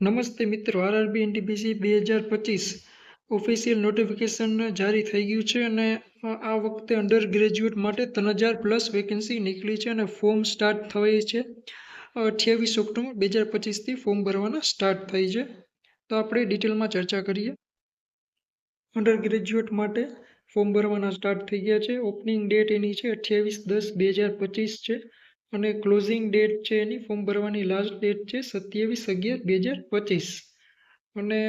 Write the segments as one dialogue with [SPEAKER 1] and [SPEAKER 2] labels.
[SPEAKER 1] નમસ્તે મિત્રો, RRB NTPC 2025 official notification જારી થઈ ગયું છે અને આ વખતે અંડર ગ્રેજ્યુએટ માટે 3000+ વેકેન્સી નીકળી છે અને ફોર્મ સ્ટાર્ટ થઈ છે 28 ઓક્ટોબર 2025થી ફોર્મ ભરવાના સ્ટાર્ટ થઈ છે. તો આપણે ડિટેલમાં ચર્ચા કરીએ. અંડર ગ્રેજ્યુએટ માટે ફોર્મ ભરવાના સ્ટાર્ટ થઈ ગયા છે. ઓપનિંગ ડેટ એની છે 28/10/2025 છે અને ક્લોઝિંગ ડેટ છે એની ફોર્મ ભરવાની લાસ્ટ ડેટ છે 27/11/2025 અને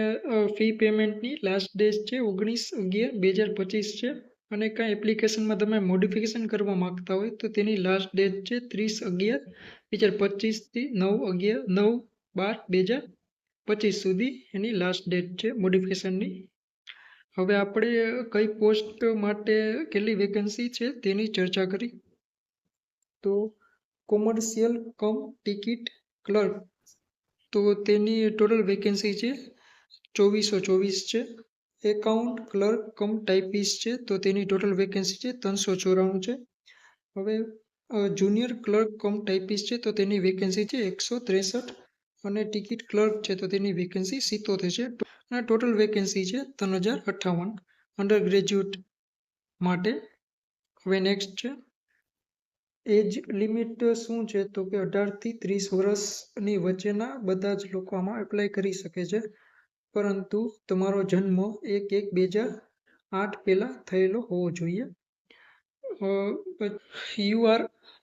[SPEAKER 1] ફી પેમેન્ટની લાસ્ટ ડેટ છે 19/11/2025 છે. અને કાંઈ એપ્લિકેશનમાં તમે મોડિફિકેશન કરવા માગતા હોય તો તેની લાસ્ટ ડેટ છે 30/11/2025થી 9/12/2025 સુધી એની લાસ્ટ ડેટ છે મોડિફિકેશનની. હવે આપણે કઈ પોસ્ટ માટે કેટલી વેકેન્સી છે તેની ચર્ચા કરી. તો કોમર્શિયલ કમ ટિકિટ ક્લર્ક, તો તેની ટોટલ વેકેન્સી છે 2424 છે. એકાઉન્ટ ક્લર્ક કમ ટાઈપિસ્ટ છે તો તેની ટોટલ વેકેન્સી છે 394 છે. હવે જુનિયર ક્લર્ક કમ ટાઈપિસ્ટ છે તો તેની વેકેન્સી છે 163 અને ટિકિટ ક્લર્ક છે તો તેની વેકેન્સી 77 છે અને ટોટલ વેકેન્સી છે 3058 અંડર ગ્રેજ્યુએટ માટે. હવે નેક્સ્ટ છે એજ લિમિટ શું છે, તો કે 18થી 30 વર્ષની વચ્ચેના બધા જ લોકો આમાં એપ્લાય કરી શકે છે, પરંતુ તમારો જન્મ 1/1/2008 પહેલાં થયેલો હોવો જોઈએ.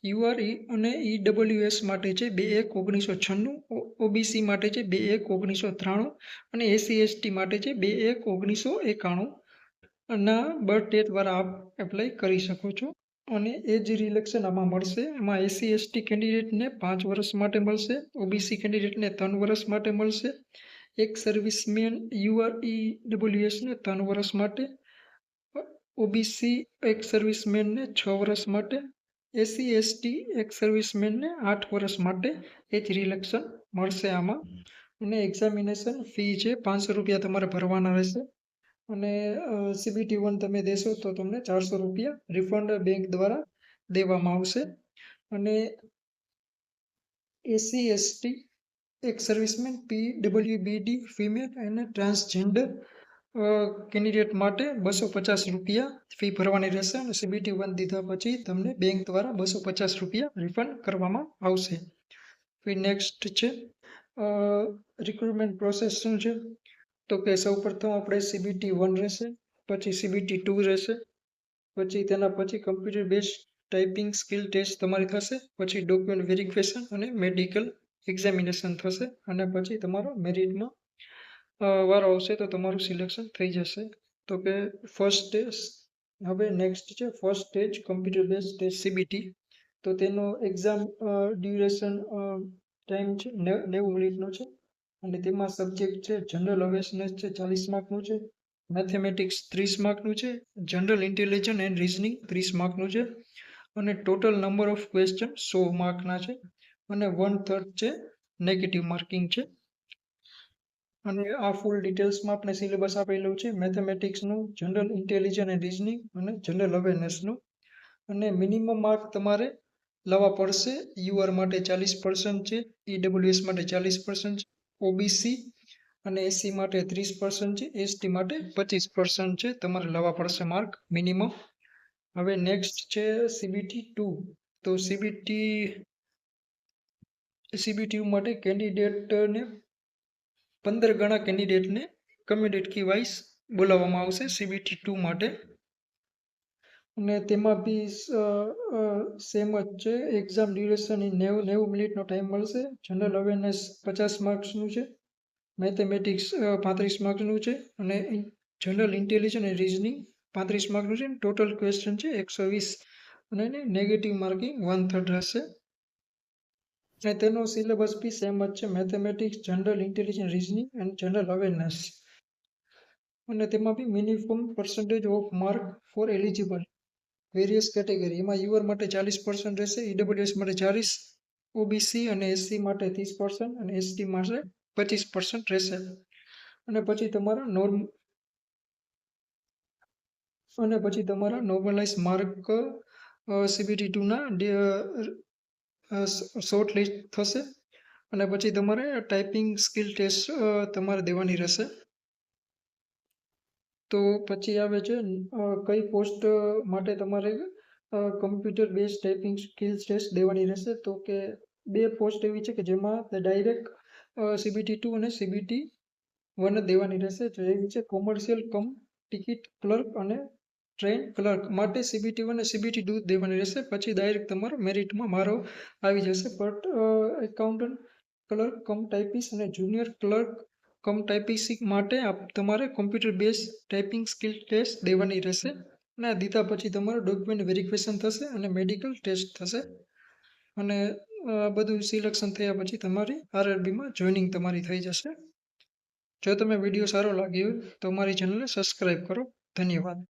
[SPEAKER 1] યુઆરઈ અને ઈડબ્લ્યુએસ માટે છે 2/1/1996, ઓબીસી માટે છે 2/1/1993 અને એસસી એસટી માટે છે 2/1/1991 ના બર્થ ડેટ દ્વારા આપ એપ્લાય કરી શકો છો. અને એજ રિલેક્શન આમાં મળશે. એમાં એસસી એસટી કેન્ડિડેટને 5 વર્ષ માટે મળશે, ઓબીસી કેન્ડિડેટને 3 વર્ષ માટે મળશે, એક સર્વિસમેન યુઆરઈડબ્લ્યુએસને 3 વર્ષ માટે, ઓબીસી એક સર્વિસમેનને 6 વર્ષ માટે, એસસી એસટી એક સર્વિસમેનને 8 વર્ષ માટે એજ રિલેક્શન મળશે આમાં. અને એક્ઝામિનેશન ફી છે 500 રૂપિયા તમારે ભરવાના રહેશે અને CBT 1 તમે દેશો તો તમને 400 રૂપિયા રિફંડ બેંક દ્વારા દેવામાં આવશે. અને એસસી એસટી એક સર્વિસમેન પીડબ્લ્યુબીડી ફિમેલ અને ટ્રાન્સજેન્ડર કેન્ડિડેટ માટે 250 રૂપિયા ફી ભરવાની રહેશે અને CBT 1 દીધા પછી તમને બેંક દ્વારા 250 રૂપિયા રિફંડ કરવામાં આવશે. પછી નેક્સ્ટ છે રિક્રુટમેન્ટ પ્રોસેસ શું છે, તો કે સૌ પ્રથમ આપણે CBT 1 રહેશે, પછી CBT 2 રહેશે, પછી તેના પછી computer base typing skill test તમારી થશે, પછી ડોક્યુમેન્ટ વેરિફિકેશન અને મેડિકલ એક્ઝામિનેશન થશે અને પછી તમારો મેરિટમાં વારો આવશે તો તમારું સિલેક્શન થઈ જશે. તો કે ફર્સ્ટ સ્ટેજ. હવે નેક્સ્ટ છે first stage computer base test CBT, તો તેનો એક્ઝામ ડ્યુરેશન ટાઈમ છે 90 મિનિટનો છે અને તેમાં સબ્જેક્ટ છે જનરલ અવેરનેસ છે 40 માર્કનું છે, મેથેમેટિક્સ 30 માર્કનું છે, જનરલ ઇન્ટેલિજન્સ એન્ડ રીઝનિંગ 30 માર્કનું છે અને ટોટલ નંબર ઓફ ક્વેશ્ચન 100 માર્કના છે અને 1/3 છે નેગેટિવ માર્કિંગ છે. અને આ ફૂલ ડિટેલ્સમાં આપણે સિલેબસ આપેલું છે મેથેમેટિક્સનું, જનરલ ઇન્ટેલિજન્સ એન્ડ રીઝનિંગ અને જનરલ અવેરનેસનું. અને મિનિમમ માર્ક તમારે લાવવા પડશે. યુઆર માટે 40% છે, ઈડબ્લ્યુએસ માટે 40% છે, ઓબીસી અને એસસી માટે 30% છે, એસટી માટે 25% છે, તમારે લાવવા પડશે માર્ક મિનિમમ. હવે નેક્સ્ટ છે CBT 2, તો CBT માટે કેન્ડિડેટને 15 ગણા કેન્ડિડેટને કમ્યુનિટી વાઇઝ બોલાવવામાં આવશે CBT 2 માટે. અને તેમાં બી સેમ જ છે, એક્ઝામ ડ્યુરેશન 90 મિનિટનો ટાઈમ મળશે, જનરલ અવેરનેસ 50 માર્ક્સનું છે, મેથેમેટિક્સ 35 માર્ક્સનું છે અને જનરલ ઇન્ટેલિજન્સ અને રીઝનિંગ 35 માર્કનું છે. ટોટલ ક્વેશ્ચન છે 120 અને નેગેટિવ માર્કિંગ 1/3 રહેશે. અને તેનો સિલેબસ બી સેમ જ છે, mathematics, general intelligence, reasoning and general awareness. અને તેમાં બી minimum percentage of mark for eligible various category, એમાં યુઆર માટે 40% રહેશે, ઈડબ્લ્યુએસ માટે 40%, ઓબીસી અને એસસી માટે 30% અને એસટી માટે 25% રહેશે. અને પછી તમારા નોર્મલાઇઝ માર્ક CBT 2 ના શોર્ટ લિસ્ટ થશે અને પછી તમારે ટાઈપિંગ સ્કિલ ટેસ્ટ તમારે દેવાની રહેશે. તો પછી આવે છે કઈ પોસ્ટ માટે તમારે computer base typing skill test દેવાની રહેશે. તો કે 2 પોસ્ટ એવી છે કે જેમાં ડાયરેક્ટ CBT2 અને CBT1 દેવાની રહેશે. જો એવી છે કોમર્શિયલ કમ ટિકિટ ક્લર્ક અને ટ્રેન ક્લર્ક માટે CBT1 અને CBT2 દેવાની રહેશે. પછી ડાયરેક્ટ તમારો મેરિટમાં મારો આવી જશે. But accountant clerk cum typist અને જુનિયર ક્લર્ક કમ ટાઈપિસ્ટ માટે તમારે computer base typing skill test દેવાની રહેશે. અને આ દીધા પછી તમારું ડોક્યુમેન્ટ વેરિફિકેશન થશે અને મેડિકલ ટેસ્ટ થશે. અને બધું સિલેક્શન થયા પછી તમારી RRBમાં જોઈનિંગ તમારી થઈ જશે. જો તમે વિડીયો સારો લાગ્યો હોય તો અમારી ચેનલને સબસ્ક્રાઈબ કરો. ધન્યવાદ.